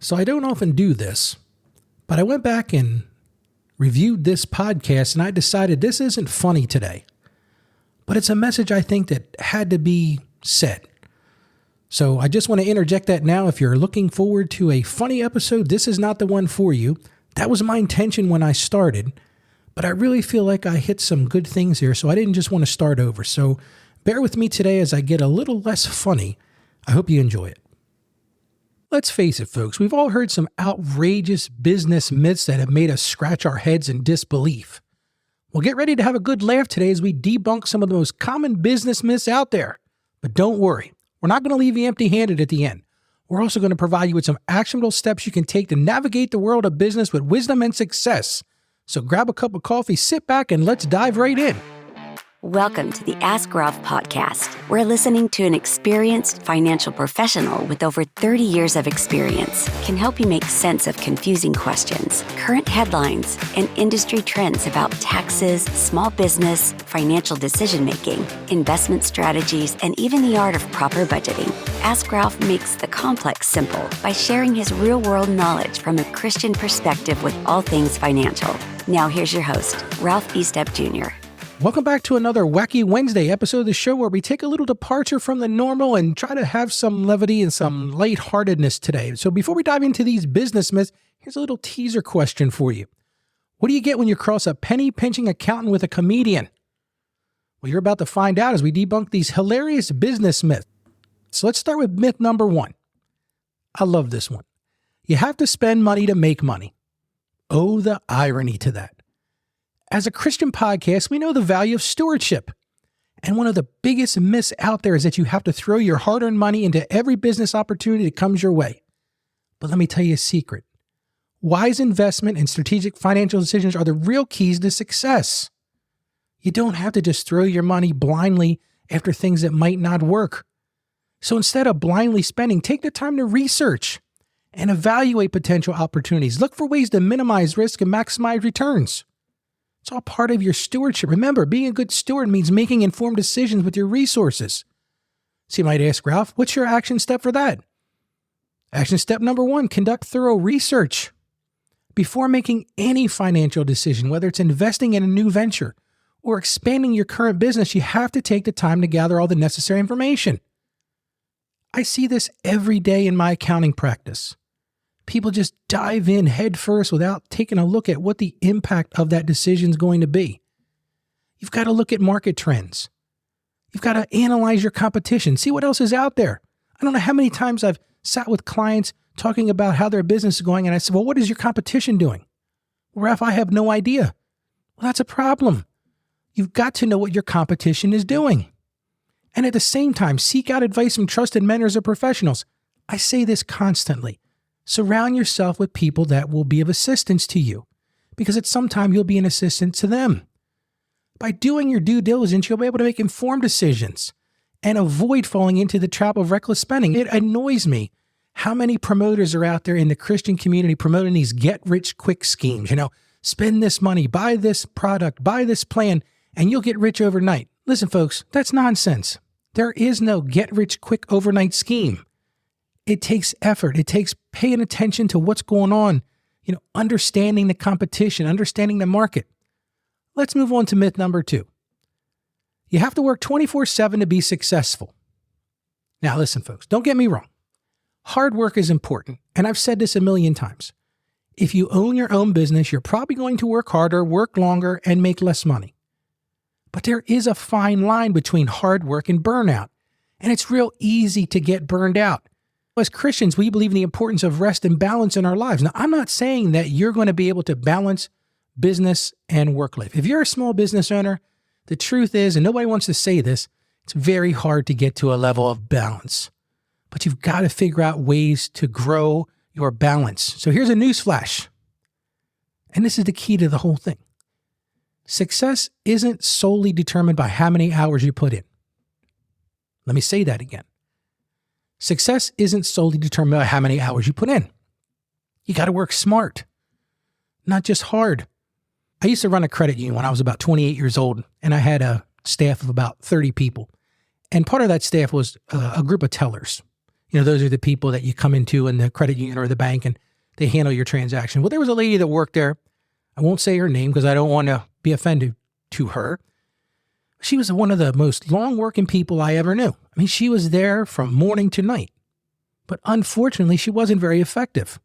So I don't often do this, but I went back and reviewed this podcast and I decided this isn't funny today, but it's a message I think that had to be said. So I just want to interject that now. If you're looking forward to a funny episode, this is not the one for you. That was my intention when I started, but I really feel like I hit some good things here, so I didn't just want to start over. So bear with me today as I get a little less funny. I hope you enjoy it. Let's face it, folks, we've all heard some outrageous business myths that have made us scratch our heads in disbelief. Well, get ready to have a good laugh today as we debunk some of the most common business myths out there. But don't worry, we're not going to leave you empty-handed at the end. We're also going to provide you with some actionable steps you can take to navigate the world of business with wisdom and success. So grab a cup of coffee, sit back, and let's dive right in. Welcome to the Ask Ralph podcast. We're listening to an experienced financial professional with over 30 years of experience can help you make sense of confusing questions, current headlines, and industry trends about taxes, small business, financial decision-making, investment strategies, and even the art of proper budgeting. Ask Ralph makes the complex simple by sharing his real-world knowledge from a Christian perspective with all things financial. Now here's your host, Ralph Estep Jr. Welcome back to another Wacky Wednesday episode of the show where we take a little departure from the normal and try to have some levity and some lightheartedness today. So before we dive into these business myths, here's a little teaser question for you. What do you get when you cross a penny-pinching accountant with a comedian? Well, you're about to find out as we debunk these hilarious business myths. So let's start with myth number one. I love this one. You have to spend money to make money. Oh, the irony to that. As a Christian podcast, we know the value of stewardship. And one of the biggest myths out there is that you have to throw your hard-earned money into every business opportunity that comes your way. But let me tell you a secret. Wise investment and strategic financial decisions are the real keys to success. You don't have to just throw your money blindly after things that might not work. So instead of blindly spending, take the time to research and evaluate potential opportunities. Look for ways to minimize risk and maximize returns. It's all part of your stewardship. Remember, being a good steward means making informed decisions with your resources. So you might ask, Ralph, what's your action step for that? Action step number one, conduct thorough research. Before making any financial decision, whether it's investing in a new venture or expanding your current business, you have to take the time to gather all the necessary information. I see this every day in my accounting practice. People just dive in head first without taking a look at what the impact of that decision is going to be. You've got to look at market trends. You've got to analyze your competition, see what else is out there. I don't know how many times I've sat with clients talking about how their business is going, and I said, well, what is your competition doing? Well, Ralph, I have no idea. Well, that's a problem. You've got to know what your competition is doing. And at the same time, seek out advice from trusted mentors or professionals. I say this constantly. Surround yourself with people that will be of assistance to you, because at some time you'll be an assistant to them. By doing your due diligence, you'll be able to make informed decisions and avoid falling into the trap of reckless spending. It annoys me how many promoters are out there in the Christian community promoting these get-rich-quick schemes. Spend this money, buy this product, buy this plan, and you'll get rich overnight. Listen, folks, that's nonsense. There is no get-rich-quick overnight scheme. It takes effort. It takes paying attention to what's going on, understanding the competition, understanding the market. Let's move on to myth number two. You have to work 24/7 to be successful. Now, listen, folks, don't get me wrong. Hard work is important, and I've said this a million times. If you own your own business, you're probably going to work harder, work longer, and make less money. But there is a fine line between hard work and burnout, and it's real easy to get burned out. As Christians, we believe in the importance of rest and balance in our lives. Now, I'm not saying that you're going to be able to balance business and work life. If you're a small business owner, the truth is, and nobody wants to say this, it's very hard to get to a level of balance. But you've got to figure out ways to grow your balance. So here's a news flash. And this is the key to the whole thing. Success isn't solely determined by how many hours you put in. Let me say that again. Success isn't solely determined by how many hours you put in. You got to work smart, not just hard. I used to run a credit union when I was about 28 years old, and I had a staff of about 30 people. And part of that staff was a group of tellers. Those are the people that you come into in the credit union or the bank and they handle your transaction. Well, there was a lady that worked there. I won't say her name because I don't want to be offended to her. She was one of the most long-working people I ever knew. I mean, she was there from morning to night. But unfortunately, she wasn't very effective.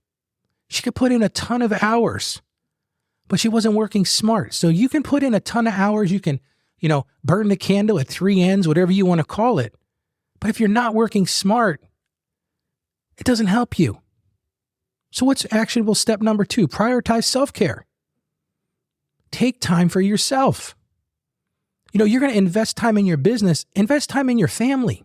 She could put in a ton of hours, but she wasn't working smart. So you can put in a ton of hours. You can, burn the candle at three ends, whatever you want to call it. But if you're not working smart, it doesn't help you. So what's actionable step number 2? Prioritize self-care. Take time for yourself. You're going to invest time in your business. Invest time in your family.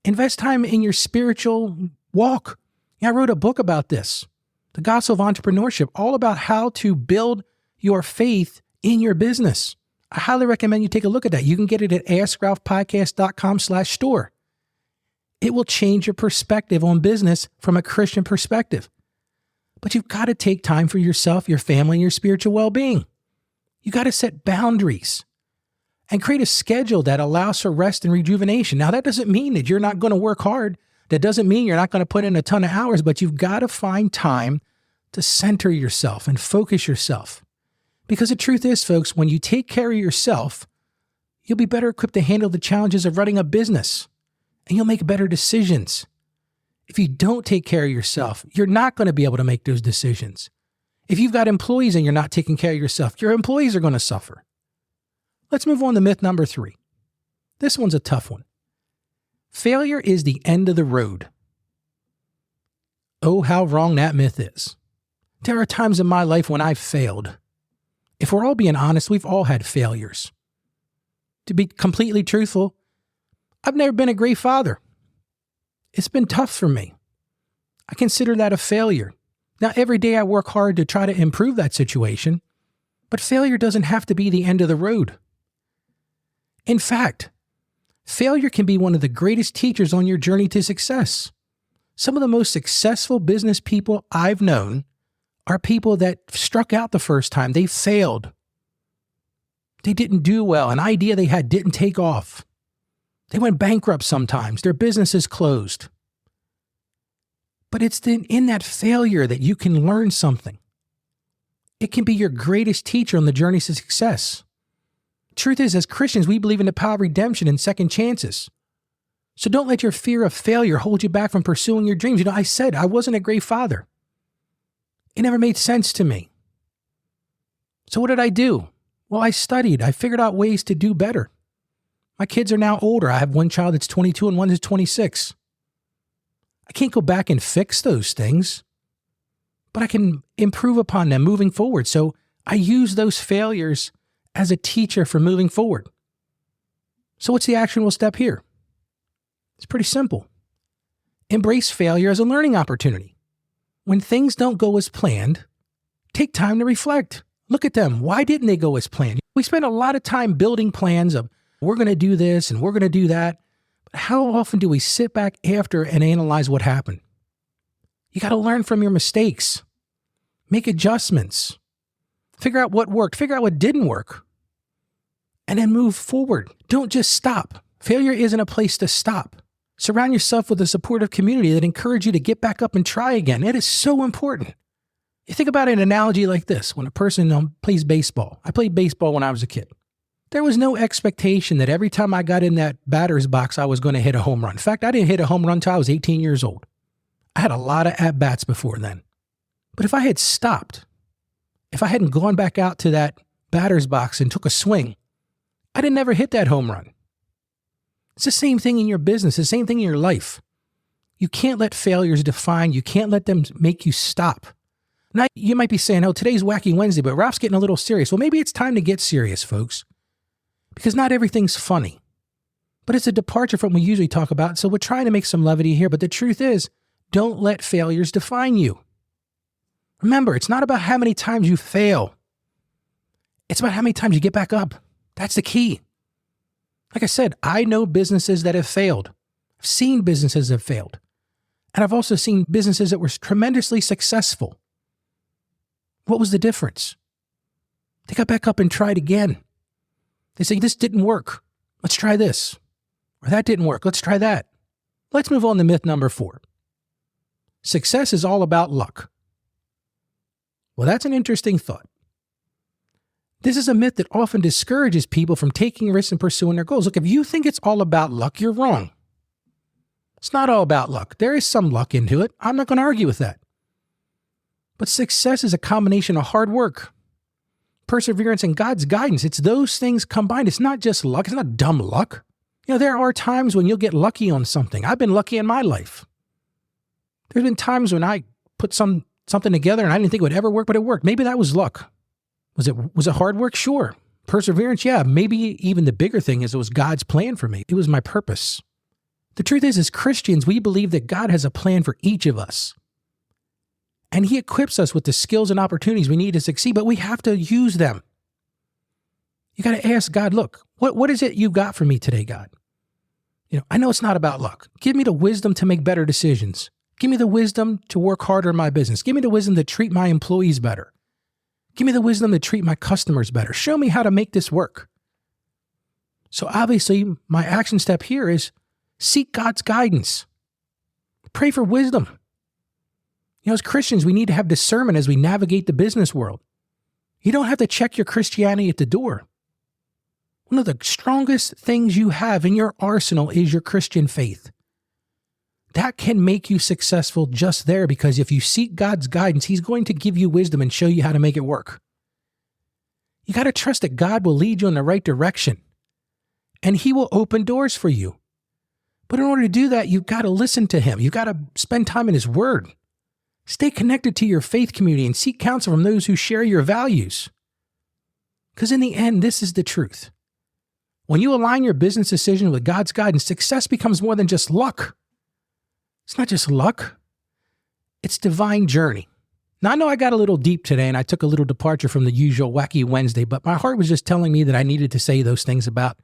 Invest time in your spiritual walk. I wrote a book about this, The Gospel of Entrepreneurship, all about how to build your faith in your business. I highly recommend you take a look at that. You can get it at askralphpodcast.com/store. It will change your perspective on business from a Christian perspective. But you've got to take time for yourself, your family, and your spiritual well-being. You got to set boundaries and create a schedule that allows for rest and rejuvenation. Now, that doesn't mean that you're not going to work hard. That doesn't mean you're not going to put in a ton of hours, but you've got to find time to center yourself and focus yourself. Because the truth is, folks, when you take care of yourself, you'll be better equipped to handle the challenges of running a business, and you'll make better decisions. If you don't take care of yourself, you're not going to be able to make those decisions. If you've got employees and you're not taking care of yourself, your employees are going to suffer. Let's move on to myth number 3. This one's a tough one. Failure is the end of the road. Oh, how wrong that myth is. There are times in my life when I've failed. If we're all being honest, we've all had failures. To be completely truthful, I've never been a great father. It's been tough for me. I consider that a failure. Now, every day I work hard to try to improve that situation, but failure doesn't have to be the end of the road. In fact, failure can be one of the greatest teachers on your journey to success. Some of the most successful business people I've known are people that struck out the first time. They failed. They didn't do well. An idea they had didn't take off. They went bankrupt sometimes. Their businesses closed. But it's in that failure that you can learn something. It can be your greatest teacher on the journey to success. Truth is, as Christians, we believe in the power of redemption and second chances. So don't let your fear of failure hold you back from pursuing your dreams. I said I wasn't a great father. It never made sense to me. So what did I do? Well, I studied. I figured out ways to do better. My kids are now older. I have one child that's 22 and one that's 26. I can't go back and fix those things, but I can improve upon them moving forward. So I use those failures as a teacher for moving forward. So what's the actionable step here? It's pretty simple. Embrace failure as a learning opportunity. When things don't go as planned, take time to reflect. Look at them. Why didn't they go as planned? We spend a lot of time building plans of we're going to do this and we're going to do that. But how often do we sit back after and analyze what happened? You got to learn from your mistakes. Make adjustments. Figure out what worked. Figure out what didn't work. And then move forward. Don't just stop. Failure isn't a place to stop. Surround yourself with a supportive community that encourages you to get back up and try again. It is so important. You think about an analogy like this. When a person plays baseball. I played baseball when I was a kid. There was no expectation that every time I got in that batter's box, I was going to hit a home run. In fact, I didn't hit a home run until I was 18 years old. I had a lot of at-bats before then. But if I had stopped, if I hadn't gone back out to that batter's box and took a swing, I'd have never hit that home run. It's the same thing in your business, the same thing in your life. You can't let failures define you. Can't let them make you stop. Now, you might be saying, oh, today's Wacky Wednesday, but Ralph's getting a little serious. Well, maybe it's time to get serious, folks. Because not everything's funny. But it's a departure from what we usually talk about, so we're trying to make some levity here. But the truth is, don't let failures define you. Remember, it's not about how many times you fail. It's about how many times you get back up. That's the key. Like I said, I know businesses that have failed. I've seen businesses that have failed. And I've also seen businesses that were tremendously successful. What was the difference? They got back up and tried again. They say, this didn't work. Let's try this. Or that didn't work. Let's try that. Let's move on to myth number 4. Success is all about luck. Well, that's an interesting thought. This is a myth that often discourages people from taking risks and pursuing their goals. Look, if you think it's all about luck, you're wrong. It's not all about luck. There is some luck into it. I'm not going to argue with that. But success is a combination of hard work, perseverance, and God's guidance. It's those things combined. It's not just luck. It's not dumb luck. There are times when you'll get lucky on something. I've been lucky in my life. There's been times when I put something together and I didn't think it would ever work, but it worked. Maybe that was luck. Was it hard work? Sure. Perseverance? Yeah. Maybe even the bigger thing is it was God's plan for me. It was my purpose. The truth is, as Christians, we believe that God has a plan for each of us. And He equips us with the skills and opportunities we need to succeed, but we have to use them. You got to ask God, look, what is it you got for me today, God? I know it's not about luck. Give me the wisdom to make better decisions. Give me the wisdom to work harder in my business. Give me the wisdom to treat my employees better. Give me the wisdom to treat my customers better. Show me how to make this work. So obviously, my action step here is seek God's guidance. Pray for wisdom. As Christians, we need to have discernment as we navigate the business world. You don't have to check your Christianity at the door. One of the strongest things you have in your arsenal is your Christian faith. That can make you successful just there, because if you seek God's guidance, He's going to give you wisdom and show you how to make it work. You got to trust that God will lead you in the right direction, and He will open doors for you. But in order to do that, you've got to listen to Him. You've got to spend time in His Word. Stay connected to your faith community and seek counsel from those who share your values. Because in the end, this is the truth. When you align your business decision with God's guidance, success becomes more than just luck. It's not just luck. It's divine journey. Now, I know I got a little deep today and I took a little departure from the usual wacky Wednesday, but my heart was just telling me that I needed to say those things about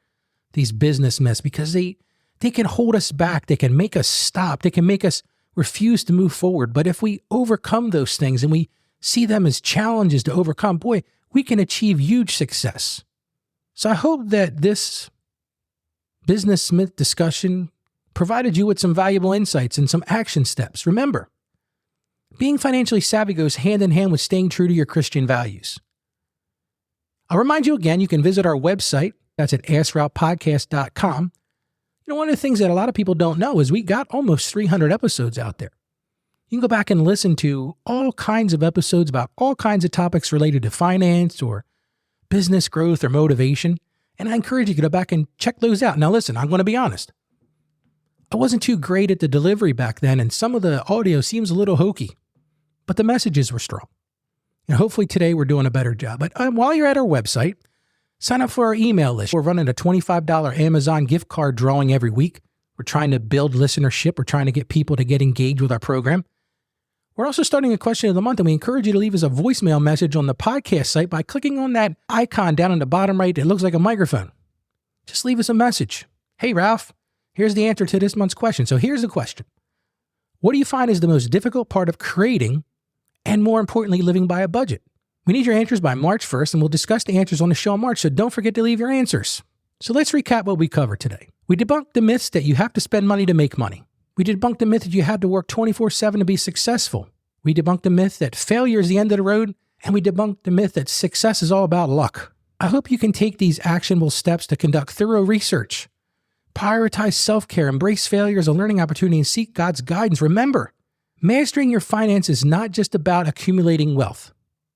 these business myths, because they can hold us back. They can make us stop. They can make us refuse to move forward. But if we overcome those things and we see them as challenges to overcome, boy, we can achieve huge success. So I hope that this business myth discussion provided you with some valuable insights and some action steps. Remember, being financially savvy goes hand in hand with staying true to your Christian values. I'll remind you again, you can visit our website. That's at AskRalphPodcast.com. One of the things that a lot of people don't know is we got almost 300 episodes out there. You can go back and listen to all kinds of episodes about all kinds of topics related to finance or business growth or motivation. And I encourage you to go back and check those out. Now listen, I'm going to be honest. I wasn't too great at the delivery back then, and some of the audio seems a little hokey, but the messages were strong. And hopefully today we're doing a better job. But while you're at our website, sign up for our email list. We're running a $25 Amazon gift card drawing every week. We're trying to build listenership. We're trying to get people to get engaged with our program. We're also starting a question of the month, and we encourage you to leave us a voicemail message on the podcast site by clicking on that icon down in the bottom right that looks like a microphone. Just leave us a message. Hey, Ralph, here's the answer to this month's question. So here's the question. What do you find is the most difficult part of creating and, more importantly, living by a budget? We need your answers by March 1st, and we'll discuss the answers on the show in March, so don't forget to leave your answers. So let's recap what we covered today. We debunked the myths that you have to spend money to make money. We debunked the myth that you have to work 24/7 to be successful. We debunked the myth that failure is the end of the road, and we debunked the myth that success is all about luck. I hope you can take these actionable steps to conduct thorough research, prioritize self-care, embrace failure as a learning opportunity, and seek God's guidance. Remember, mastering your finances is not just about accumulating wealth,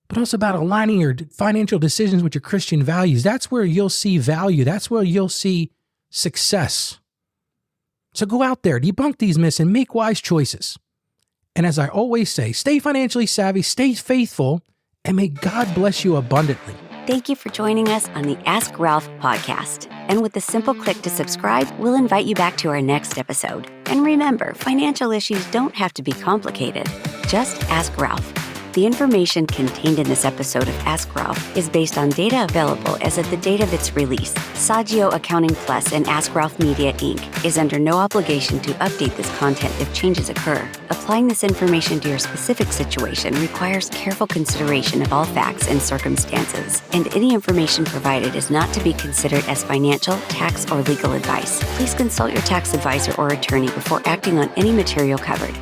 but also about aligning your financial decisions with your Christian values. That's where you'll see value. That's where you'll see success. So go out there, debunk these myths, and make wise choices. And as I always say, stay financially savvy, stay faithful, and may God bless you abundantly. Thank you for joining us on the Ask Ralph podcast. And with a simple click to subscribe, we'll invite you back to our next episode. And remember, financial issues don't have to be complicated. Just ask Ralph. The information contained in this episode of Ask Ralph is based on data available as of the date of its release. Saggio Accounting Plus and Ask Ralph Media Inc. is under no obligation to update this content if changes occur. Applying this information to your specific situation requires careful consideration of all facts and circumstances, and any information provided is not to be considered as financial, tax, or legal advice. Please consult your tax advisor or attorney before acting on any material covered.